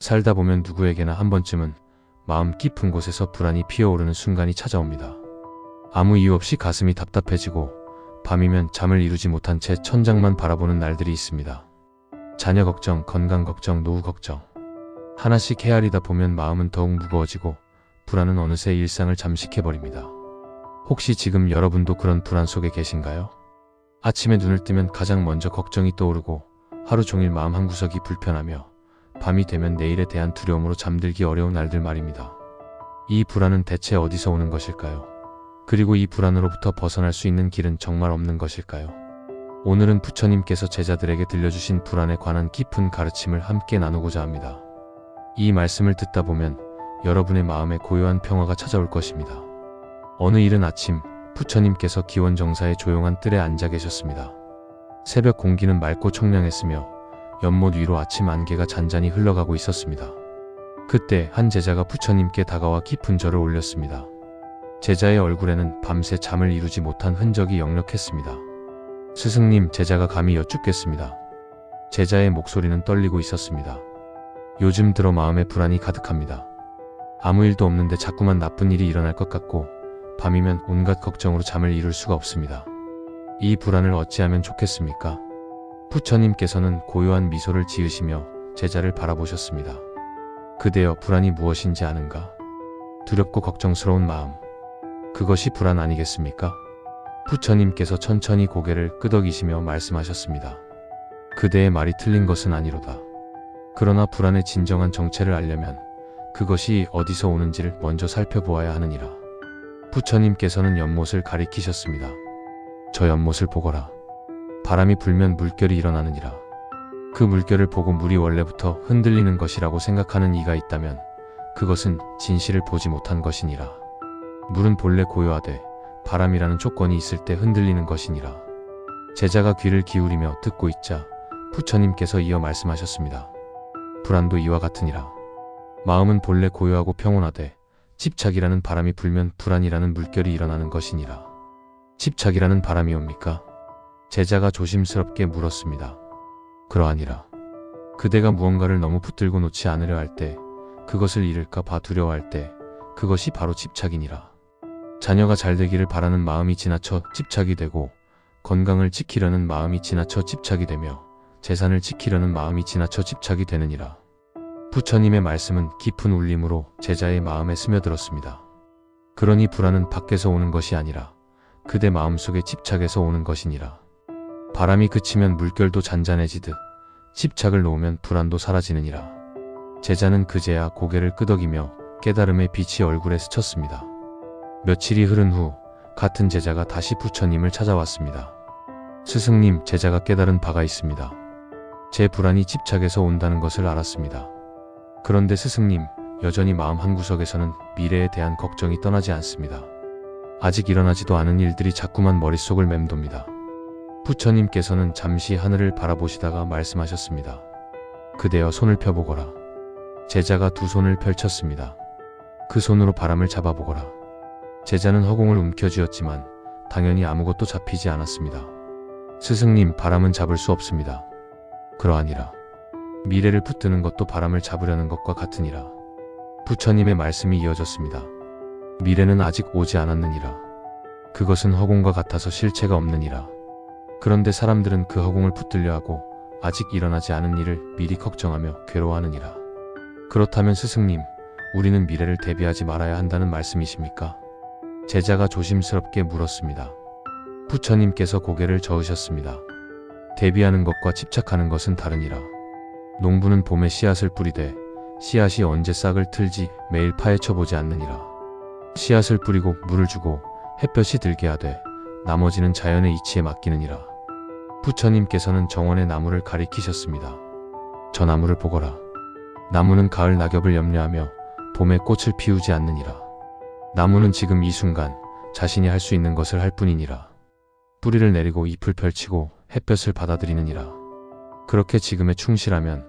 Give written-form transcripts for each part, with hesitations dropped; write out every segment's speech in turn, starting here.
살다 보면 누구에게나 한 번쯤은 마음 깊은 곳에서 불안이 피어오르는 순간이 찾아옵니다. 아무 이유 없이 가슴이 답답해지고 밤이면 잠을 이루지 못한 채 천장만 바라보는 날들이 있습니다. 자녀 걱정, 건강 걱정, 노후 걱정. 하나씩 헤아리다 보면 마음은 더욱 무거워지고 불안은 어느새 일상을 잠식해버립니다. 혹시 지금 여러분도 그런 불안 속에 계신가요? 아침에 눈을 뜨면 가장 먼저 걱정이 떠오르고 하루 종일 마음 한구석이 불편하며 밤이 되면 내일에 대한 두려움으로 잠들기 어려운 날들 말입니다. 이 불안은 대체 어디서 오는 것일까요? 그리고 이 불안으로부터 벗어날 수 있는 길은 정말 없는 것일까요? 오늘은 부처님께서 제자들에게 들려주신 불안에 관한 깊은 가르침을 함께 나누고자 합니다. 이 말씀을 듣다 보면 여러분의 마음에 고요한 평화가 찾아올 것입니다. 어느 이른 아침 부처님께서 기원정사의 조용한 뜰에 앉아 계셨습니다. 새벽 공기는 맑고 청량했으며 연못 위로 아침 안개가 잔잔히 흘러가고 있었습니다. 그때 한 제자가 부처님께 다가와 깊은 절을 올렸습니다. 제자의 얼굴에는 밤새 잠을 이루지 못한 흔적이 역력했습니다. 스승님, 제자가 감히 여쭙겠습니다. 제자의 목소리는 떨리고 있었습니다. 요즘 들어 마음에 불안이 가득합니다. 아무 일도 없는데 자꾸만 나쁜 일이 일어날 것 같고 밤이면 온갖 걱정으로 잠을 이룰 수가 없습니다. 이 불안을 어찌하면 좋겠습니까? 부처님께서는 고요한 미소를 지으시며 제자를 바라보셨습니다. 그대여, 불안이 무엇인지 아는가? 두렵고 걱정스러운 마음. 그것이 불안 아니겠습니까? 부처님께서 천천히 고개를 끄덕이시며 말씀하셨습니다. 그대의 말이 틀린 것은 아니로다. 그러나 불안의 진정한 정체를 알려면 그것이 어디서 오는지를 먼저 살펴보아야 하느니라. 부처님께서는 연못을 가리키셨습니다. 저 연못을 보거라. 바람이 불면 물결이 일어나느니라. 그 물결을 보고 물이 원래부터 흔들리는 것이라고 생각하는 이가 있다면 그것은 진실을 보지 못한 것이니라. 물은 본래 고요하되 바람이라는 조건이 있을 때 흔들리는 것이니라. 제자가 귀를 기울이며 듣고 있자 부처님께서 이어 말씀하셨습니다. 불안도 이와 같으니라. 마음은 본래 고요하고 평온하되 집착이라는 바람이 불면 불안이라는 물결이 일어나는 것이니라. 집착이라는 바람이 옵니까? 제자가 조심스럽게 물었습니다. 그러하니라. 그대가 무언가를 너무 붙들고 놓지 않으려 할 때, 그것을 잃을까 봐 두려워할 때, 그것이 바로 집착이니라. 자녀가 잘 되기를 바라는 마음이 지나쳐 집착이 되고, 건강을 지키려는 마음이 지나쳐 집착이 되며, 재산을 지키려는 마음이 지나쳐 집착이 되느니라. 부처님의 말씀은 깊은 울림으로 제자의 마음에 스며들었습니다. 그러니 불안은 밖에서 오는 것이 아니라 그대 마음속의 집착에서 오는 것이니라. 바람이 그치면 물결도 잔잔해지듯 집착을 놓으면 불안도 사라지느니라. 제자는 그제야 고개를 끄덕이며 깨달음의 빛이 얼굴에 스쳤습니다. 며칠이 흐른 후 같은 제자가 다시 부처님을 찾아왔습니다. 스승님, 제자가 깨달은 바가 있습니다. 제 불안이 집착에서 온다는 것을 알았습니다. 그런데 스승님, 여전히 마음 한구석에서는 미래에 대한 걱정이 떠나지 않습니다. 아직 일어나지도 않은 일들이 자꾸만 머릿속을 맴돕니다. 부처님께서는 잠시 하늘을 바라보시다가 말씀하셨습니다. 그대여, 손을 펴보거라. 제자가 두 손을 펼쳤습니다. 그 손으로 바람을 잡아보거라. 제자는 허공을 움켜쥐었지만 당연히 아무것도 잡히지 않았습니다. 스승님, 바람은 잡을 수 없습니다. 그러하니라. 미래를 붙드는 것도 바람을 잡으려는 것과 같으니라. 부처님의 말씀이 이어졌습니다. 미래는 아직 오지 않았느니라. 그것은 허공과 같아서 실체가 없느니라. 그런데 사람들은 그 허공을 붙들려 하고 아직 일어나지 않은 일을 미리 걱정하며 괴로워하느니라. 그렇다면 스승님, 우리는 미래를 대비하지 말아야 한다는 말씀이십니까? 제자가 조심스럽게 물었습니다. 부처님께서 고개를 저으셨습니다. 대비하는 것과 집착하는 것은 다르니라. 농부는 봄에 씨앗을 뿌리되 씨앗이 언제 싹을 틀지 매일 파헤쳐보지 않느니라. 씨앗을 뿌리고 물을 주고 햇볕이 들게 하되 나머지는 자연의 이치에 맡기느니라. 부처님께서는 정원의 나무를 가리키셨습니다. 저 나무를 보거라. 나무는 가을 낙엽을 염려하며 봄에 꽃을 피우지 않느니라. 나무는 지금 이 순간 자신이 할 수 있는 것을 할 뿐이니라. 뿌리를 내리고 잎을 펼치고 햇볕을 받아들이느니라. 그렇게 지금에 충실하면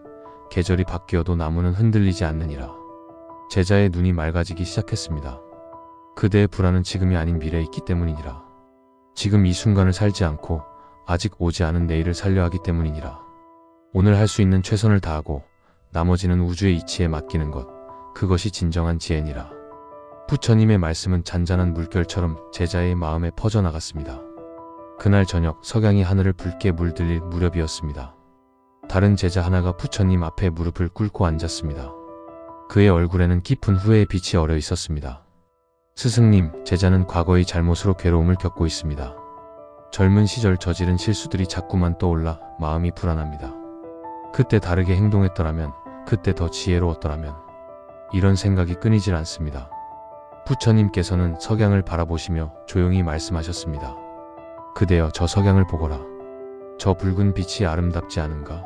계절이 바뀌어도 나무는 흔들리지 않느니라. 제자의 눈이 맑아지기 시작했습니다. 그대의 불안은 지금이 아닌 미래에 있기 때문이니라. 지금 이 순간을 살지 않고 아직 오지 않은 내일을 살려 하기 때문이니라. 오늘 할 수 있는 최선을 다하고 나머지는 우주의 이치에 맡기는 것, 그것이 진정한 지혜니라. 부처님의 말씀은 잔잔한 물결처럼 제자의 마음에 퍼져나갔습니다. 그날 저녁 석양이 하늘을 붉게 물들일 무렵이었습니다. 다른 제자 하나가 부처님 앞에 무릎을 꿇고 앉았습니다. 그의 얼굴에는 깊은 후회의 빛이 어려 있었습니다. 스승님, 제자는 과거의 잘못으로 괴로움을 겪고 있습니다. 젊은 시절 저지른 실수들이 자꾸만 떠올라 마음이 불안합니다. 그때 다르게 행동했더라면, 그때 더 지혜로웠더라면, 이런 생각이 끊이질 않습니다. 부처님께서는 석양을 바라보시며 조용히 말씀하셨습니다. 그대여, 저 석양을 보거라. 저 붉은 빛이 아름답지 않은가?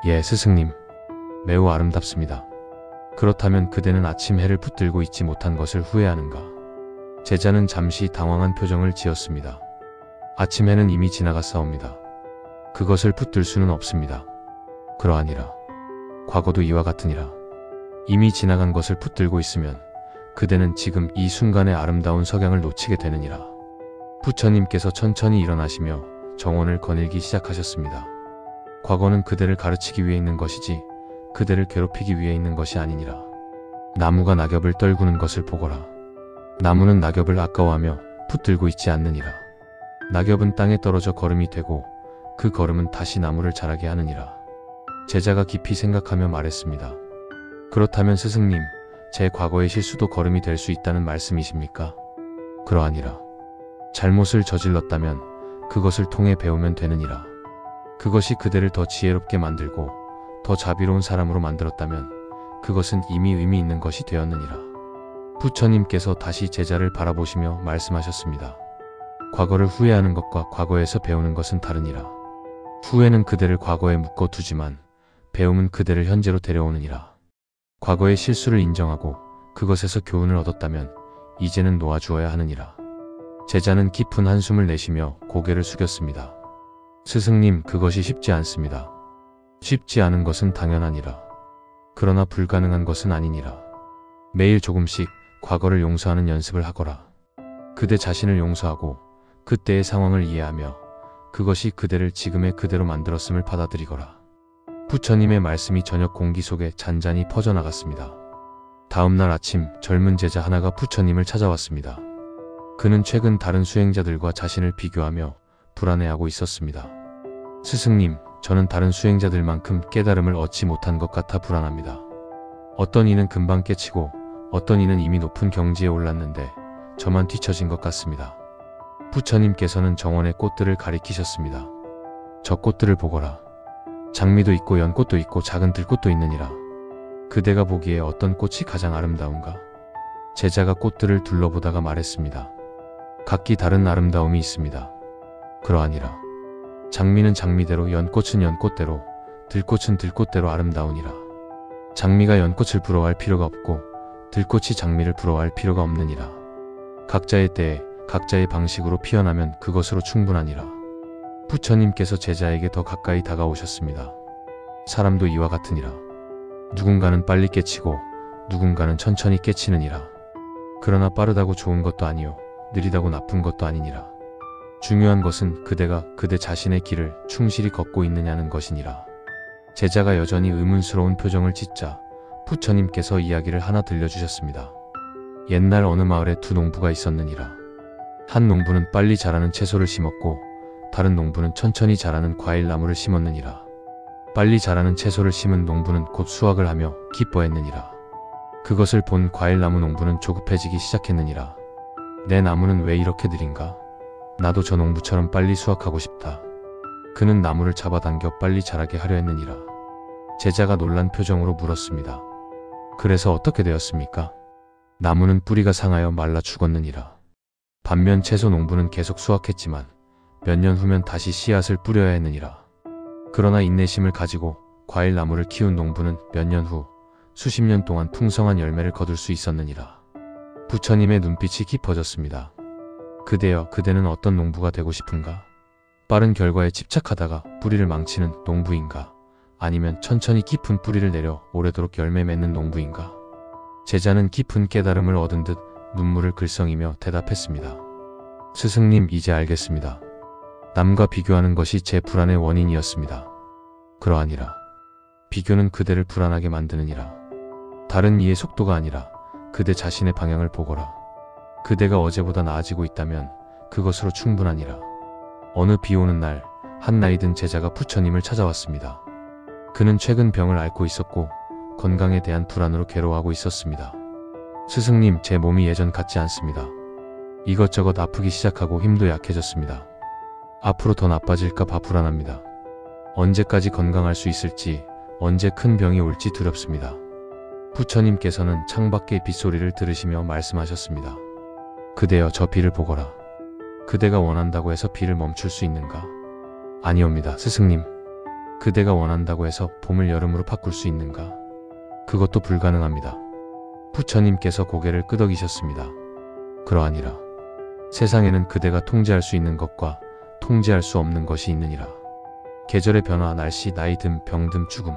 예, 스승님. 매우 아름답습니다. 그렇다면 그대는 아침 해를 붙들고 있지 못한 것을 후회하는가? 제자는 잠시 당황한 표정을 지었습니다. 아침 해는 이미 지나갔사옵니다. 그것을 붙들 수는 없습니다. 그러하니라. 과거도 이와 같으니라. 이미 지나간 것을 붙들고 있으면 그대는 지금 이 순간의 아름다운 석양을 놓치게 되느니라. 부처님께서 천천히 일어나시며 정원을 거닐기 시작하셨습니다. 과거는 그대를 가르치기 위해 있는 것이지 그대를 괴롭히기 위해 있는 것이 아니니라. 나무가 낙엽을 떨구는 것을 보거라. 나무는 낙엽을 아까워하며 붙들고 있지 않느니라. 낙엽은 땅에 떨어져 거름이 되고 그 거름은 다시 나무를 자라게 하느니라. 제자가 깊이 생각하며 말했습니다. 그렇다면 스승님, 제 과거의 실수도 거름이 될 수 있다는 말씀이십니까? 그러하니라. 잘못을 저질렀다면 그것을 통해 배우면 되느니라. 그것이 그대를 더 지혜롭게 만들고 더 자비로운 사람으로 만들었다면 그것은 이미 의미 있는 것이 되었느니라. 부처님께서 다시 제자를 바라보시며 말씀하셨습니다. 과거를 후회하는 것과 과거에서 배우는 것은 다르니라. 후회는 그대를 과거에 묶어두지만 배움은 그대를 현재로 데려오느니라. 과거의 실수를 인정하고 그것에서 교훈을 얻었다면 이제는 놓아주어야 하느니라. 제자는 깊은 한숨을 내쉬며 고개를 숙였습니다. 스승님, 그것이 쉽지 않습니다. 쉽지 않은 것은 당연하니라. 그러나 불가능한 것은 아니니라. 매일 조금씩 과거를 용서하는 연습을 하거라. 그대 자신을 용서하고 그때의 상황을 이해하며 그것이 그대를 지금의 그대로 만들었음을 받아들이거라. 부처님의 말씀이 저녁 공기 속에 잔잔히 퍼져나갔습니다. 다음 날 아침 젊은 제자 하나가 부처님을 찾아왔습니다. 그는 최근 다른 수행자들과 자신을 비교하며 불안해하고 있었습니다. 스승님, 저는 다른 수행자들만큼 깨달음을 얻지 못한 것 같아 불안합니다. 어떤 이는 금방 깨치고 어떤 이는 이미 높은 경지에 올랐는데 저만 뒤처진 것 같습니다. 부처님께서는 정원의 꽃들을 가리키셨습니다. 저 꽃들을 보거라. 장미도 있고 연꽃도 있고 작은 들꽃도 있느니라. 그대가 보기에 어떤 꽃이 가장 아름다운가? 제자가 꽃들을 둘러보다가 말했습니다. 각기 다른 아름다움이 있습니다. 그러하니라. 장미는 장미대로, 연꽃은 연꽃대로, 들꽃은 들꽃대로 아름다우니라. 장미가 연꽃을 부러워할 필요가 없고 들꽃이 장미를 부러워할 필요가 없느니라. 각자의 때에 각자의 방식으로 피어나면 그것으로 충분하니라. 부처님께서 제자에게 더 가까이 다가오셨습니다. 사람도 이와 같으니라. 누군가는 빨리 깨치고 누군가는 천천히 깨치느니라. 그러나 빠르다고 좋은 것도 아니요 느리다고 나쁜 것도 아니니라. 중요한 것은 그대가 그대 자신의 길을 충실히 걷고 있느냐는 것이니라. 제자가 여전히 의문스러운 표정을 짓자 부처님께서 이야기를 하나 들려주셨습니다. 옛날 어느 마을에 두 농부가 있었느니라. 한 농부는 빨리 자라는 채소를 심었고 다른 농부는 천천히 자라는 과일나무를 심었느니라. 빨리 자라는 채소를 심은 농부는 곧 수확을 하며 기뻐했느니라. 그것을 본 과일나무 농부는 조급해지기 시작했느니라. 내 나무는 왜 이렇게 느린가? 나도 저 농부처럼 빨리 수확하고 싶다. 그는 나무를 잡아당겨 빨리 자라게 하려 했느니라. 제자가 놀란 표정으로 물었습니다. 그래서 어떻게 되었습니까? 나무는 뿌리가 상하여 말라 죽었느니라. 반면 채소 농부는 계속 수확했지만 몇 년 후면 다시 씨앗을 뿌려야 했느니라. 그러나 인내심을 가지고 과일나무를 키운 농부는 몇 년 후 수십 년 동안 풍성한 열매를 거둘 수 있었느니라. 부처님의 눈빛이 깊어졌습니다. 그대여, 그대는 어떤 농부가 되고 싶은가? 빠른 결과에 집착하다가 뿌리를 망치는 농부인가? 아니면 천천히 깊은 뿌리를 내려 오래도록 열매 맺는 농부인가? 제자는 깊은 깨달음을 얻은 듯 눈물을 글썽이며 대답했습니다. 스승님, 이제 알겠습니다. 남과 비교하는 것이 제 불안의 원인이었습니다. 그러하니라. 비교는 그대를 불안하게 만드느니라. 다른 이의 속도가 아니라 그대 자신의 방향을 보거라. 그대가 어제보다 나아지고 있다면 그것으로 충분하니라. 어느 비 오는 날, 한 나이 든 제자가 부처님을 찾아왔습니다. 그는 최근 병을 앓고 있었고 건강에 대한 불안으로 괴로워하고 있었습니다. 스승님, 제 몸이 예전 같지 않습니다. 이것저것 아프기 시작하고 힘도 약해졌습니다. 앞으로 더 나빠질까 봐 불안합니다. 언제까지 건강할 수 있을지, 언제 큰 병이 올지 두렵습니다. 부처님께서는 창밖의 빗소리를 들으시며 말씀하셨습니다. 그대여, 저 비를 보거라. 그대가 원한다고 해서 비를 멈출 수 있는가? 아니옵니다, 스승님. 그대가 원한다고 해서 봄을 여름으로 바꿀 수 있는가? 그것도 불가능합니다. 부처님께서 고개를 끄덕이셨습니다. 그러하니라. 세상에는 그대가 통제할 수 있는 것과 통제할 수 없는 것이 있느니라. 계절의 변화, 날씨, 나이 듦, 병듦, 죽음.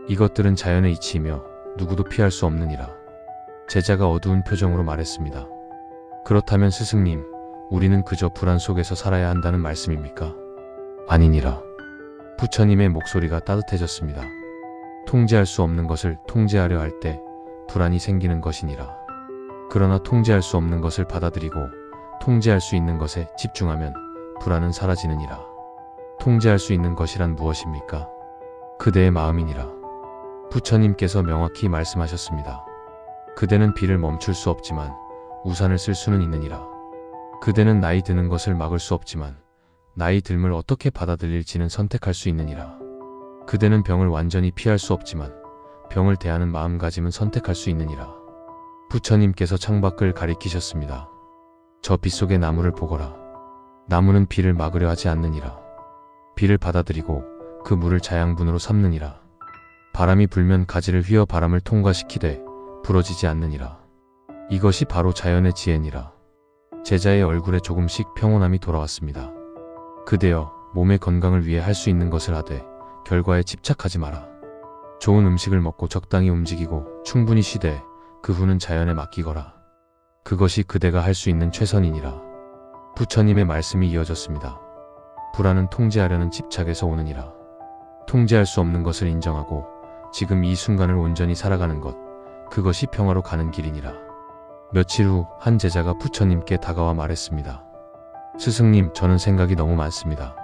이것들은 자연의 이치이며 누구도 피할 수 없느니라. 제자가 어두운 표정으로 말했습니다. 그렇다면 스승님, 우리는 그저 불안 속에서 살아야 한다는 말씀입니까? 아니니라. 부처님의 목소리가 따뜻해졌습니다. 통제할 수 없는 것을 통제하려 할 때 불안이 생기는 것이니라. 그러나 통제할 수 없는 것을 받아들이고 통제할 수 있는 것에 집중하면 불안은 사라지느니라. 통제할 수 있는 것이란 무엇입니까? 그대의 마음이니라. 부처님께서 명확히 말씀하셨습니다. 그대는 비를 멈출 수 없지만 우산을 쓸 수는 있느니라. 그대는 나이 드는 것을 막을 수 없지만 나이 듦을 어떻게 받아들일지는 선택할 수 있느니라. 그대는 병을 완전히 피할 수 없지만 병을 대하는 마음가짐은 선택할 수 있느니라. 부처님께서 창밖을 가리키셨습니다. 저 빗속의 나무를 보거라. 나무는 비를 막으려 하지 않느니라. 비를 받아들이고 그 물을 자양분으로 삼느니라. 바람이 불면 가지를 휘어 바람을 통과시키되 부러지지 않느니라. 이것이 바로 자연의 지혜니라. 제자의 얼굴에 조금씩 평온함이 돌아왔습니다. 그대여, 몸의 건강을 위해 할 수 있는 것을 하되 결과에 집착하지 마라. 좋은 음식을 먹고 적당히 움직이고 충분히 쉬되 그 후는 자연에 맡기거라. 그것이 그대가 할 수 있는 최선이니라. 부처님의 말씀이 이어졌습니다. 불안은 통제하려는 집착에서 오느니라. 통제할 수 없는 것을 인정하고 지금 이 순간을 온전히 살아가는 것, 그것이 평화로 가는 길이니라. 며칠 후 한 제자가 부처님께 다가와 말했습니다. 스승님, 저는 생각이 너무 많습니다.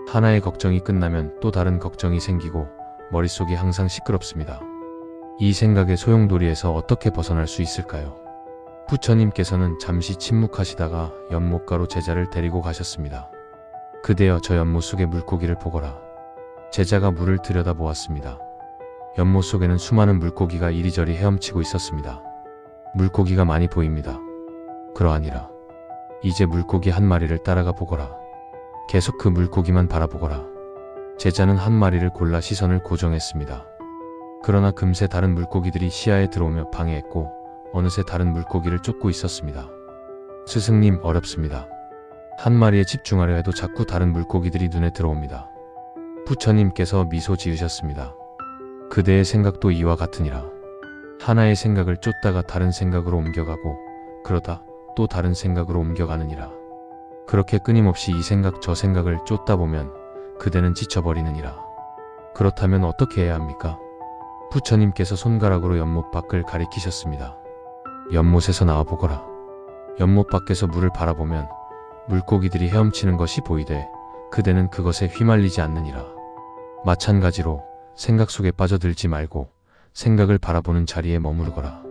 하나의 걱정이 끝나면 또 다른 걱정이 생기고 머릿속이 항상 시끄럽습니다. 이 생각의 소용돌이에서 어떻게 벗어날 수 있을까요? 부처님께서는 잠시 침묵하시다가 연못가로 제자를 데리고 가셨습니다. 그대여, 저 연못 속의 물고기를 보거라. 제자가 물을 들여다보았습니다. 연못 속에는 수많은 물고기가 이리저리 헤엄치고 있었습니다. 물고기가 많이 보입니다. 그러하니라. 이제 물고기 한 마리를 따라가 보거라. 계속 그 물고기만 바라보거라. 제자는 한 마리를 골라 시선을 고정했습니다. 그러나 금세 다른 물고기들이 시야에 들어오며 방해했고 어느새 다른 물고기를 쫓고 있었습니다. 스승님, 어렵습니다. 한 마리에 집중하려 해도 자꾸 다른 물고기들이 눈에 들어옵니다. 부처님께서 미소 지으셨습니다. 그대의 생각도 이와 같으니라. 하나의 생각을 쫓다가 다른 생각으로 옮겨가고 그러다 또 다른 생각으로 옮겨가느니라. 그렇게 끊임없이 이 생각 저 생각을 쫓다 보면 그대는 지쳐버리느니라. 그렇다면 어떻게 해야 합니까? 부처님께서 손가락으로 연못 밖을 가리키셨습니다. 연못에서 나와 보거라. 연못 밖에서 물을 바라보면 물고기들이 헤엄치는 것이 보이되 그대는 그것에 휘말리지 않느니라. 마찬가지로 생각 속에 빠져들지 말고 생각을 바라보는 자리에 머무르거라.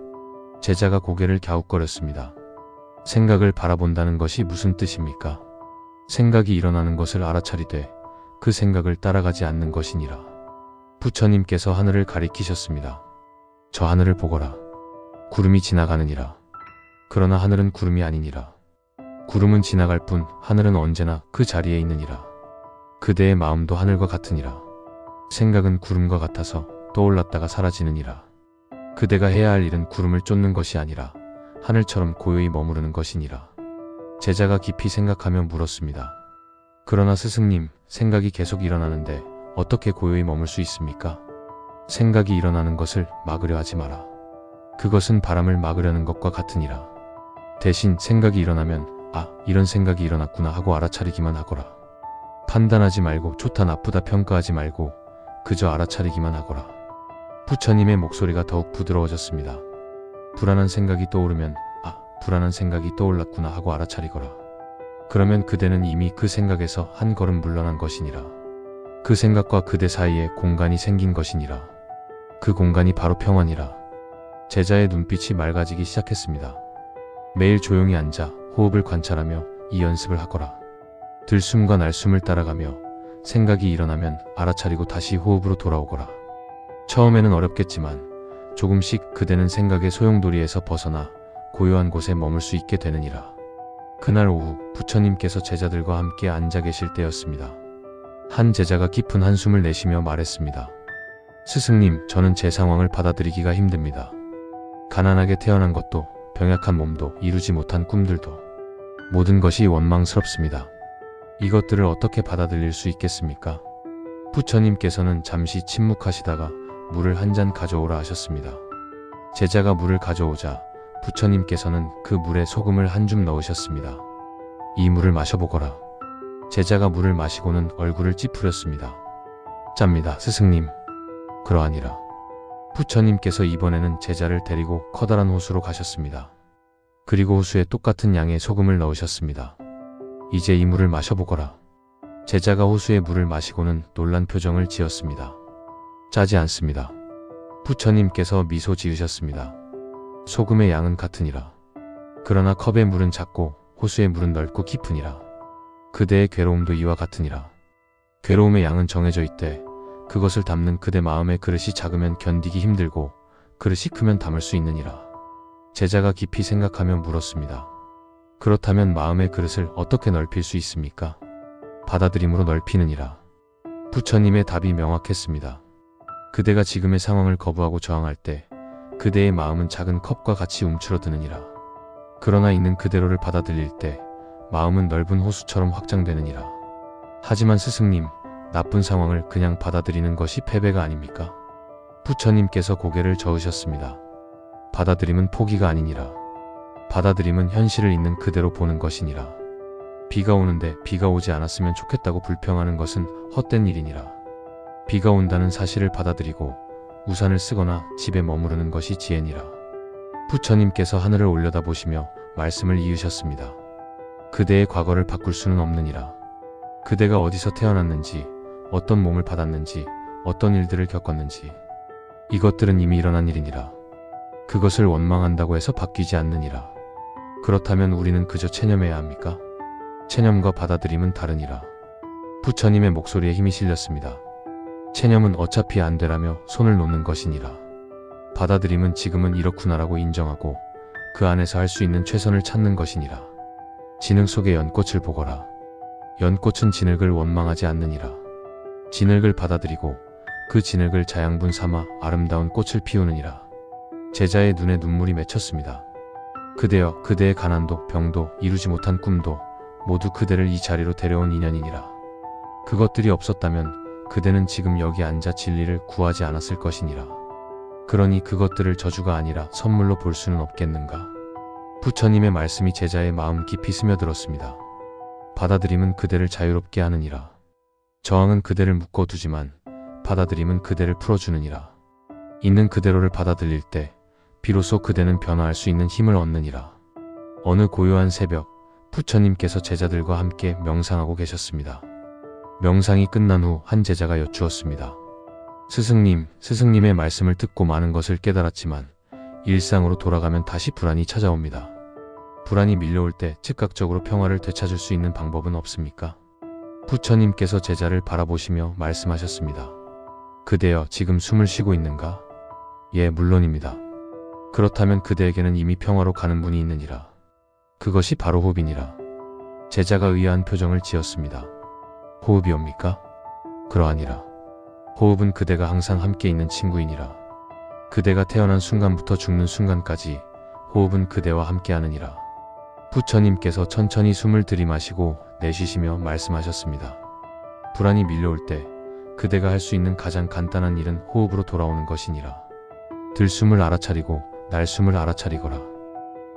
제자가 고개를 갸웃거렸습니다. 생각을 바라본다는 것이 무슨 뜻입니까? 생각이 일어나는 것을 알아차리되 그 생각을 따라가지 않는 것이니라. 부처님께서 하늘을 가리키셨습니다. 저 하늘을 보거라. 구름이 지나가느니라. 그러나 하늘은 구름이 아니니라. 구름은 지나갈 뿐 하늘은 언제나 그 자리에 있느니라. 그대의 마음도 하늘과 같으니라. 생각은 구름과 같아서 떠올랐다가 사라지느니라. 그대가 해야 할 일은 구름을 쫓는 것이 아니라 하늘처럼 고요히 머무르는 것이니라. 제자가 깊이 생각하며 물었습니다. 그러나 스승님, 생각이 계속 일어나는데 어떻게 고요히 머물 수 있습니까? 생각이 일어나는 것을 막으려 하지 마라. 그것은 바람을 막으려는 것과 같으니라. 대신 생각이 일어나면 아, 이런 생각이 일어났구나 하고 알아차리기만 하거라. 판단하지 말고 좋다 나쁘다 평가하지 말고 그저 알아차리기만 하거라. 부처님의 목소리가 더욱 부드러워졌습니다. 불안한 생각이 떠오르면 불안한 생각이 떠올랐구나 하고 알아차리거라. 그러면 그대는 이미 그 생각에서 한 걸음 물러난 것이니라. 그 생각과 그대 사이에 공간이 생긴 것이니라. 그 공간이 바로 평안이라. 제자의 눈빛이 맑아지기 시작했습니다. 매일 조용히 앉아 호흡을 관찰하며 이 연습을 하거라. 들숨과 날숨을 따라가며 생각이 일어나면 알아차리고 다시 호흡으로 돌아오거라. 처음에는 어렵겠지만 조금씩 그대는 생각의 소용돌이에서 벗어나 고요한 곳에 머물 수 있게 되느니라. 그날 오후 부처님께서 제자들과 함께 앉아 계실 때였습니다. 한 제자가 깊은 한숨을 내쉬며 말했습니다. 스승님, 저는 제 상황을 받아들이기가 힘듭니다. 가난하게 태어난 것도, 병약한 몸도, 이루지 못한 꿈들도 모든 것이 원망스럽습니다. 이것들을 어떻게 받아들일 수 있겠습니까? 부처님께서는 잠시 침묵하시다가 물을 한 잔 가져오라 하셨습니다. 제자가 물을 가져오자 부처님께서는 그 물에 소금을 한 줌 넣으셨습니다. 이 물을 마셔보거라. 제자가 물을 마시고는 얼굴을 찌푸렸습니다. 짭니다, 스승님. 그러하니라. 부처님께서 이번에는 제자를 데리고 커다란 호수로 가셨습니다. 그리고 호수에 똑같은 양의 소금을 넣으셨습니다. 이제 이 물을 마셔보거라. 제자가 호수의 물을 마시고는 놀란 표정을 지었습니다. 짜지 않습니다. 부처님께서 미소 지으셨습니다. 소금의 양은 같으니라. 그러나 컵의 물은 작고 호수의 물은 넓고 깊으니라. 그대의 괴로움도 이와 같으니라. 괴로움의 양은 정해져 있되 그것을 담는 그대 마음의 그릇이 작으면 견디기 힘들고 그릇이 크면 담을 수 있느니라. 제자가 깊이 생각하며 물었습니다. 그렇다면 마음의 그릇을 어떻게 넓힐 수 있습니까? 받아들임으로 넓히느니라. 부처님의 답이 명확했습니다. 그대가 지금의 상황을 거부하고 저항할 때 그대의 마음은 작은 컵과 같이 움츠러드느니라. 그러나 있는 그대로를 받아들일 때 마음은 넓은 호수처럼 확장되느니라. 하지만 스승님, 나쁜 상황을 그냥 받아들이는 것이 패배가 아닙니까? 부처님께서 고개를 저으셨습니다. 받아들임은 포기가 아니니라. 받아들임은 현실을 있는 그대로 보는 것이니라. 비가 오는데 비가 오지 않았으면 좋겠다고 불평하는 것은 헛된 일이니라. 비가 온다는 사실을 받아들이고 우산을 쓰거나 집에 머무르는 것이 지혜니라. 부처님께서 하늘을 올려다보시며 말씀을 이으셨습니다. 그대의 과거를 바꿀 수는 없느니라. 그대가 어디서 태어났는지, 어떤 몸을 받았는지, 어떤 일들을 겪었는지 이것들은 이미 일어난 일이니라. 그것을 원망한다고 해서 바뀌지 않느니라. 그렇다면 우리는 그저 체념해야 합니까? 체념과 받아들임은 다르니라. 부처님의 목소리에 힘이 실렸습니다. 체념은 어차피 안 되라며 손을 놓는 것이니라. 받아들임은 지금은 이렇구나라고 인정하고 그 안에서 할 수 있는 최선을 찾는 것이니라. 진흙 속의 연꽃을 보거라. 연꽃은 진흙을 원망하지 않느니라. 진흙을 받아들이고 그 진흙을 자양분 삼아 아름다운 꽃을 피우느니라. 제자의 눈에 눈물이 맺혔습니다. 그대여, 그대의 가난도 병도 이루지 못한 꿈도 모두 그대를 이 자리로 데려온 인연이니라. 그것들이 없었다면 그대는 지금 여기 앉아 진리를 구하지 않았을 것이니라. 그러니 그것들을 저주가 아니라 선물로 볼 수는 없겠는가? 부처님의 말씀이 제자의 마음 깊이 스며들었습니다. 받아들임은 그대를 자유롭게 하느니라. 저항은 그대를 묶어두지만 받아들임은 그대를 풀어주느니라. 있는 그대로를 받아들일 때 비로소 그대는 변화할 수 있는 힘을 얻느니라. 어느 고요한 새벽, 부처님께서 제자들과 함께 명상하고 계셨습니다. 명상이 끝난 후 한 제자가 여쭈었습니다. 스승님, 스승님의 말씀을 듣고 많은 것을 깨달았지만 일상으로 돌아가면 다시 불안이 찾아옵니다. 불안이 밀려올 때 즉각적으로 평화를 되찾을 수 있는 방법은 없습니까? 부처님께서 제자를 바라보시며 말씀하셨습니다. 그대여, 지금 숨을 쉬고 있는가? 예, 물론입니다. 그렇다면 그대에게는 이미 평화로 가는 문이 있느니라. 그것이 바로 호흡이니라. 제자가 의아한 표정을 지었습니다. 호흡이옵니까? 그러하니라. 호흡은 그대가 항상 함께 있는 친구이니라. 그대가 태어난 순간부터 죽는 순간까지 호흡은 그대와 함께 하느니라. 부처님께서 천천히 숨을 들이마시고 내쉬시며 말씀하셨습니다. 불안이 밀려올 때 그대가 할 수 있는 가장 간단한 일은 호흡으로 돌아오는 것이니라. 들숨을 알아차리고 날숨을 알아차리거라.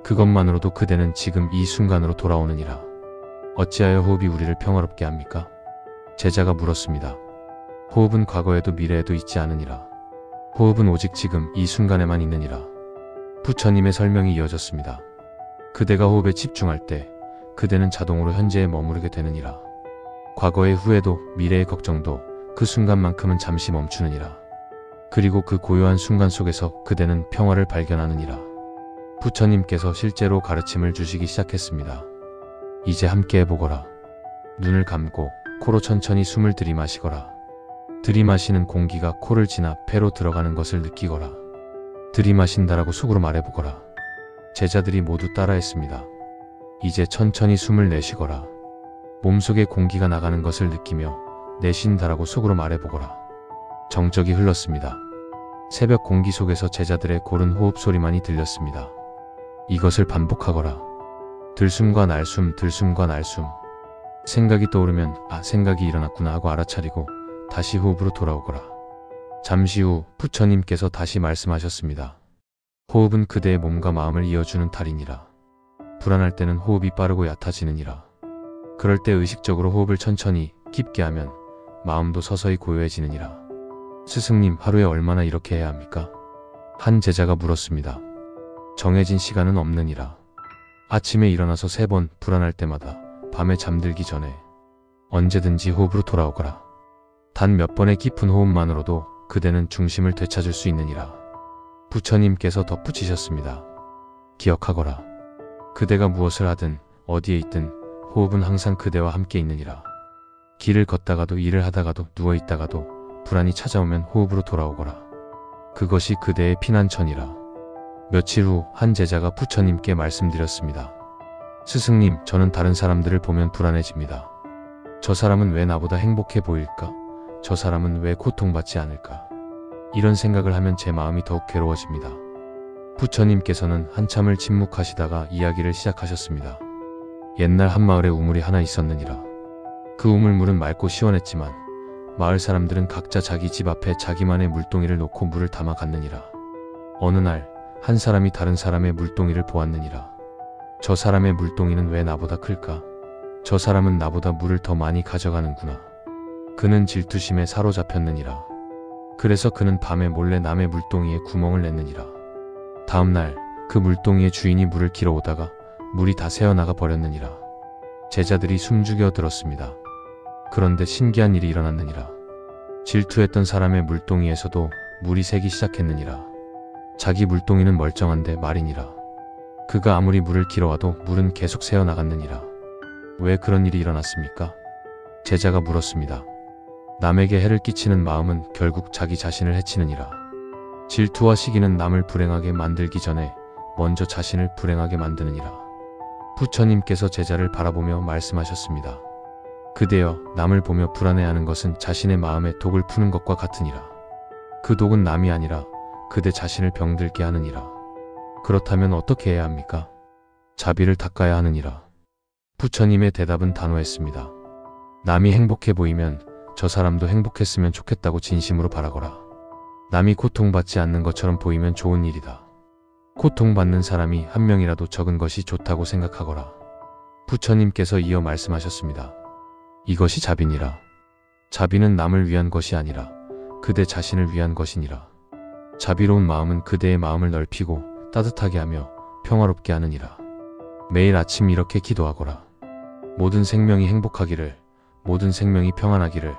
그것만으로도 그대는 지금 이 순간으로 돌아오느니라. 어찌하여 호흡이 우리를 평화롭게 합니까? 제자가 물었습니다. 호흡은 과거에도 미래에도 있지 않으니라. 호흡은 오직 지금 이 순간에만 있느니라. 부처님의 설명이 이어졌습니다. 그대가 호흡에 집중할 때 그대는 자동으로 현재에 머무르게 되느니라. 과거의 후회도 미래의 걱정도 그 순간만큼은 잠시 멈추느니라. 그리고 그 고요한 순간 속에서 그대는 평화를 발견하느니라. 부처님께서 실제로 가르침을 주시기 시작했습니다. 이제 함께 해보거라. 눈을 감고 코로 천천히 숨을 들이마시거라. 들이마시는 공기가 코를 지나 폐로 들어가는 것을 느끼거라. 들이마신다라고 속으로 말해보거라. 제자들이 모두 따라했습니다. 이제 천천히 숨을 내쉬거라. 몸속에 공기가 나가는 것을 느끼며 내쉰다라고 속으로 말해보거라. 정적이 흘렀습니다. 새벽 공기 속에서 제자들의 고른 호흡 소리만이 들렸습니다. 이것을 반복하거라. 들숨과 날숨, 들숨과 날숨. 생각이 떠오르면 생각이 일어났구나 하고 알아차리고 다시 호흡으로 돌아오거라. 잠시 후 부처님께서 다시 말씀하셨습니다. 호흡은 그대의 몸과 마음을 이어주는 탈이니라. 불안할 때는 호흡이 빠르고 얕아지느니라. 그럴 때 의식적으로 호흡을 천천히 깊게 하면 마음도 서서히 고요해지느니라. 스승님, 하루에 얼마나 이렇게 해야 합니까? 한 제자가 물었습니다. 정해진 시간은 없느니라. 아침에 일어나서 3번, 불안할 때마다 밤에 잠들기 전에 언제든지 호흡으로 돌아오거라. 단 몇 번의 깊은 호흡만으로도 그대는 중심을 되찾을 수 있느니라. 부처님께서 덧붙이셨습니다. 기억하거라. 그대가 무엇을 하든 어디에 있든 호흡은 항상 그대와 함께 있느니라. 길을 걷다가도 일을 하다가도 누워있다가도 불안이 찾아오면 호흡으로 돌아오거라. 그것이 그대의 피난처니라. 며칠 후 한 제자가 부처님께 말씀드렸습니다. 스승님, 저는 다른 사람들을 보면 불안해집니다. 저 사람은 왜 나보다 행복해 보일까? 저 사람은 왜 고통받지 않을까? 이런 생각을 하면 제 마음이 더욱 괴로워집니다. 부처님께서는 한참을 침묵하시다가 이야기를 시작하셨습니다. 옛날 한 마을에 우물이 하나 있었느니라. 그 우물물은 맑고 시원했지만 마을 사람들은 각자 자기 집 앞에 자기만의 물동이를 놓고 물을 담아 갔느니라. 어느 날 한 사람이 다른 사람의 물동이를 보았느니라. 저 사람의 물동이는 왜 나보다 클까? 저 사람은 나보다 물을 더 많이 가져가는구나. 그는 질투심에 사로잡혔느니라. 그래서 그는 밤에 몰래 남의 물동이에 구멍을 냈느니라. 다음날 그 물동이의 주인이 물을 길어 오다가 물이 다 새어나가 버렸느니라. 제자들이 숨죽여 들었습니다. 그런데 신기한 일이 일어났느니라. 질투했던 사람의 물동이에서도 물이 새기 시작했느니라. 자기 물동이는 멀쩡한데 말이니라. 그가 아무리 물을 길어와도 물은 계속 새어나갔느니라. 왜 그런 일이 일어났습니까? 제자가 물었습니다. 남에게 해를 끼치는 마음은 결국 자기 자신을 해치느니라. 질투와 시기는 남을 불행하게 만들기 전에 먼저 자신을 불행하게 만드느니라. 부처님께서 제자를 바라보며 말씀하셨습니다. 그대여, 남을 보며 불안해하는 것은 자신의 마음에 독을 푸는 것과 같으니라. 그 독은 남이 아니라 그대 자신을 병들게 하느니라. 그렇다면 어떻게 해야 합니까? 자비를 닦아야 하느니라. 부처님의 대답은 단호했습니다. 남이 행복해 보이면 저 사람도 행복했으면 좋겠다고 진심으로 바라거라. 남이 고통받지 않는 것처럼 보이면 좋은 일이다. 고통받는 사람이 한 명이라도 적은 것이 좋다고 생각하거라. 부처님께서 이어 말씀하셨습니다. 이것이 자비니라. 자비는 남을 위한 것이 아니라 그대 자신을 위한 것이니라. 자비로운 마음은 그대의 마음을 넓히고 따뜻하게 하며 평화롭게 하느니라. 매일 아침 이렇게 기도하거라. 모든 생명이 행복하기를, 모든 생명이 평안하기를,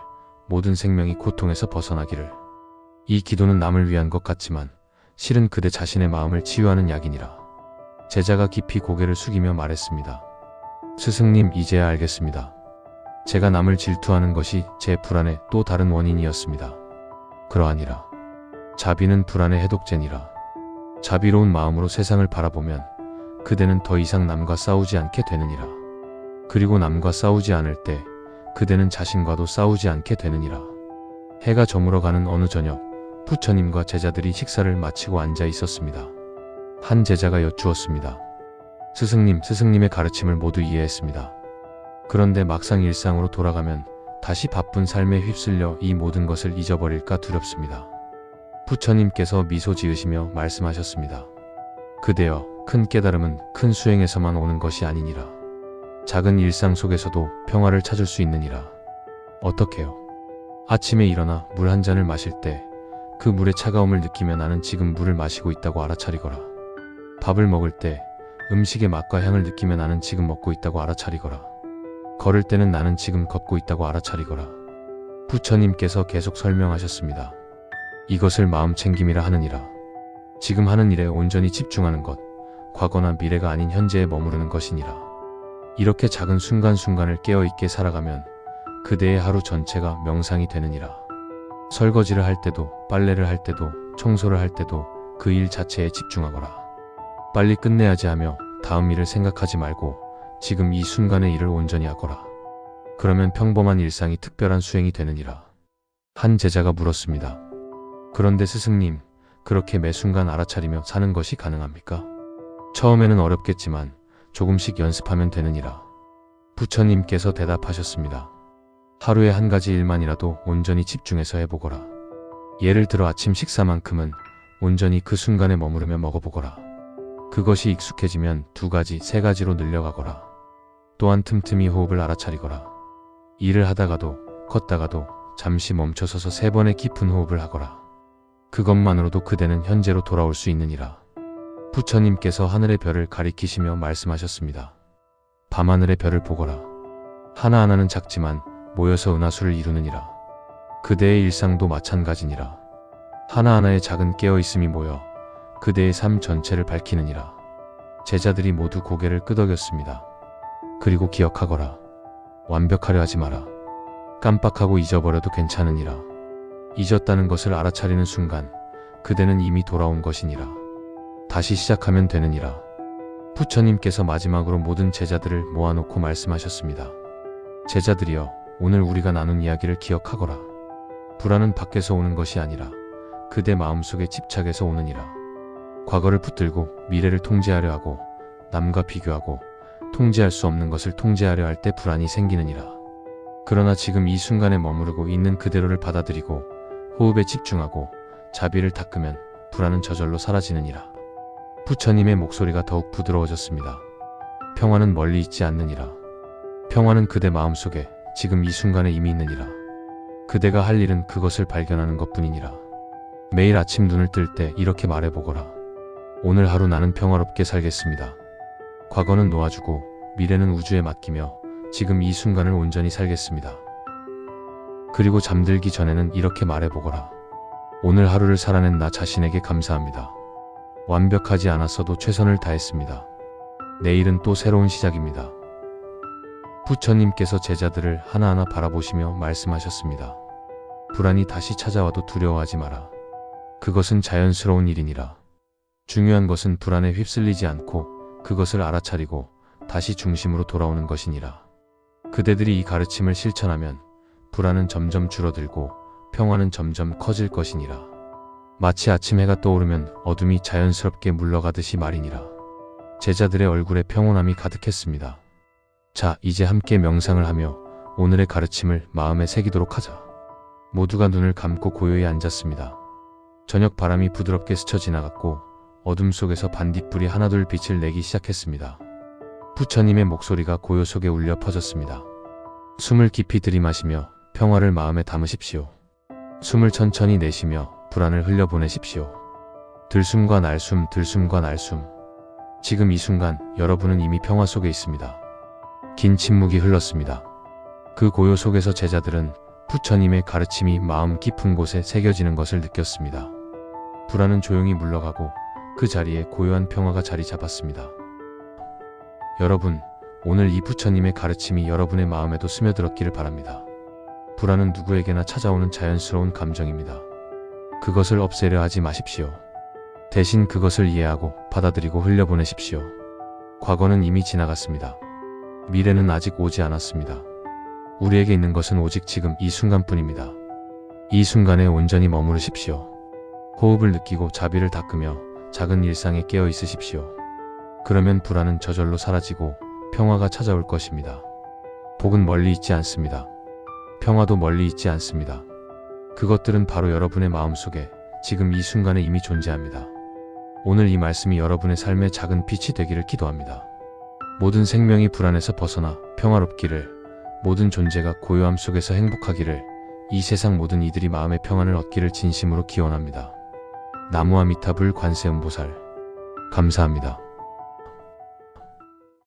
모든 생명이 고통에서 벗어나기를. 이 기도는 남을 위한 것 같지만 실은 그대 자신의 마음을 치유하는 약이니라. 제자가 깊이 고개를 숙이며 말했습니다. 스승님, 이제야 알겠습니다. 제가 남을 질투하는 것이 제 불안의 또 다른 원인이었습니다. 그러하니라. 자비는 불안의 해독제니라. 자비로운 마음으로 세상을 바라보면 그대는 더 이상 남과 싸우지 않게 되느니라. 그리고 남과 싸우지 않을 때 그대는 자신과도 싸우지 않게 되느니라. 해가 저물어가는 어느 저녁, 부처님과 제자들이 식사를 마치고 앉아 있었습니다. 한 제자가 여쭈었습니다. 스승님, 스승님의 가르침을 모두 이해했습니다. 그런데 막상 일상으로 돌아가면 다시 바쁜 삶에 휩쓸려 이 모든 것을 잊어버릴까 두렵습니다. 부처님께서 미소 지으시며 말씀하셨습니다. 그대여, 큰 깨달음은 큰 수행에서만 오는 것이 아니니라. 작은 일상 속에서도 평화를 찾을 수 있느니라. 어떻게요? 아침에 일어나 물 한 잔을 마실 때 그 물의 차가움을 느끼며 나는 지금 물을 마시고 있다고 알아차리거라. 밥을 먹을 때 음식의 맛과 향을 느끼며 나는 지금 먹고 있다고 알아차리거라. 걸을 때는 나는 지금 걷고 있다고 알아차리거라. 부처님께서 계속 설명하셨습니다. 이것을 마음 챙김이라 하느니라. 지금 하는 일에 온전히 집중하는 것, 과거나 미래가 아닌 현재에 머무르는 것이니라. 이렇게 작은 순간순간을 깨어있게 살아가면 그대의 하루 전체가 명상이 되느니라. 설거지를 할 때도, 빨래를 할 때도, 청소를 할 때도 그 일 자체에 집중하거라. 빨리 끝내야지 하며 다음 일을 생각하지 말고 지금 이 순간의 일을 온전히 하거라. 그러면 평범한 일상이 특별한 수행이 되느니라. 한 제자가 물었습니다. 그런데 스승님, 그렇게 매 순간 알아차리며 사는 것이 가능합니까? 처음에는 어렵겠지만 조금씩 연습하면 되느니라. 부처님께서 대답하셨습니다. 하루에 한 가지 일만이라도 온전히 집중해서 해보거라. 예를 들어 아침 식사만큼은 온전히 그 순간에 머무르며 먹어보거라. 그것이 익숙해지면 2가지, 3가지로 늘려가거라. 또한 틈틈이 호흡을 알아차리거라. 일을 하다가도 걷다가도 잠시 멈춰서서 3번의 깊은 호흡을 하거라. 그것만으로도 그대는 현재로 돌아올 수 있느니라. 부처님께서 하늘의 별을 가리키시며 말씀하셨습니다. 밤하늘의 별을 보거라. 하나하나는 작지만 모여서 은하수를 이루느니라. 그대의 일상도 마찬가지니라. 하나하나의 작은 깨어있음이 모여 그대의 삶 전체를 밝히느니라. 제자들이 모두 고개를 끄덕였습니다. 그리고 기억하거라. 완벽하려 하지 마라. 깜빡하고 잊어버려도 괜찮으니라. 잊었다는 것을 알아차리는 순간 그대는 이미 돌아온 것이니라. 다시 시작하면 되느니라. 부처님께서 마지막으로 모든 제자들을 모아놓고 말씀하셨습니다. 제자들이여, 오늘 우리가 나눈 이야기를 기억하거라. 불안은 밖에서 오는 것이 아니라 그대 마음속에 집착해서 오느니라. 과거를 붙들고 미래를 통제하려 하고 남과 비교하고 통제할 수 없는 것을 통제하려 할 때 불안이 생기느니라. 그러나 지금 이 순간에 머무르고 있는 그대로를 받아들이고 호흡에 집중하고 자비를 닦으면 불안은 저절로 사라지느니라. 부처님의 목소리가 더욱 부드러워졌습니다. 평화는 멀리 있지 않느니라. 평화는 그대 마음속에 지금 이 순간에 이미 있느니라. 그대가 할 일은 그것을 발견하는 것뿐이니라. 매일 아침 눈을 뜰 때 이렇게 말해보거라. 오늘 하루 나는 평화롭게 살겠습니다. 과거는 놓아주고 미래는 우주에 맡기며 지금 이 순간을 온전히 살겠습니다. 그리고 잠들기 전에는 이렇게 말해보거라. 오늘 하루를 살아낸 나 자신에게 감사합니다. 완벽하지 않았어도 최선을 다했습니다. 내일은 또 새로운 시작입니다. 부처님께서 제자들을 하나하나 바라보시며 말씀하셨습니다. 불안이 다시 찾아와도 두려워하지 마라. 그것은 자연스러운 일이니라. 중요한 것은 불안에 휩쓸리지 않고 그것을 알아차리고 다시 중심으로 돌아오는 것이니라. 그대들이 이 가르침을 실천하면 불안은 점점 줄어들고 평화는 점점 커질 것이니라. 마치 아침 해가 떠오르면 어둠이 자연스럽게 물러가듯이 말이니라. 제자들의 얼굴에 평온함이 가득했습니다. 자, 이제 함께 명상을 하며 오늘의 가르침을 마음에 새기도록 하자. 모두가 눈을 감고 고요히 앉았습니다. 저녁 바람이 부드럽게 스쳐 지나갔고 어둠 속에서 반딧불이 하나둘 빛을 내기 시작했습니다. 부처님의 목소리가 고요 속에 울려 퍼졌습니다. 숨을 깊이 들이마시며 평화를 마음에 담으십시오. 숨을 천천히 내쉬며 불안을 흘려보내십시오. 들숨과 날숨, 들숨과 날숨. 지금 이 순간 여러분은 이미 평화 속에 있습니다. 긴 침묵이 흘렀습니다. 그 고요 속에서 제자들은 부처님의 가르침이 마음 깊은 곳에 새겨지는 것을 느꼈습니다. 불안은 조용히 물러가고 그 자리에 고요한 평화가 자리 잡았습니다. 여러분, 오늘 이 부처님의 가르침이 여러분의 마음에도 스며들었기를 바랍니다. 불안은 누구에게나 찾아오는 자연스러운 감정입니다. 그것을 없애려 하지 마십시오. 대신 그것을 이해하고 받아들이고 흘려보내십시오. 과거는 이미 지나갔습니다. 미래는 아직 오지 않았습니다. 우리에게 있는 것은 오직 지금 이 순간뿐입니다. 이 순간에 온전히 머무르십시오. 호흡을 느끼고 자비를 닦으며 작은 일상에 깨어 있으십시오. 그러면 불안은 저절로 사라지고 평화가 찾아올 것입니다. 복은 멀리 있지 않습니다. 평화도 멀리 있지 않습니다. 그것들은 바로 여러분의 마음속에 지금 이 순간에 이미 존재합니다. 오늘 이 말씀이 여러분의 삶의 작은 빛이 되기를 기도합니다. 모든 생명이 불안에서 벗어나 평화롭기를, 모든 존재가 고요함 속에서 행복하기를 이 세상 모든 이들이 마음의 평안을 얻기를 진심으로 기원합니다. 나무아미타불 관세음보살 감사합니다.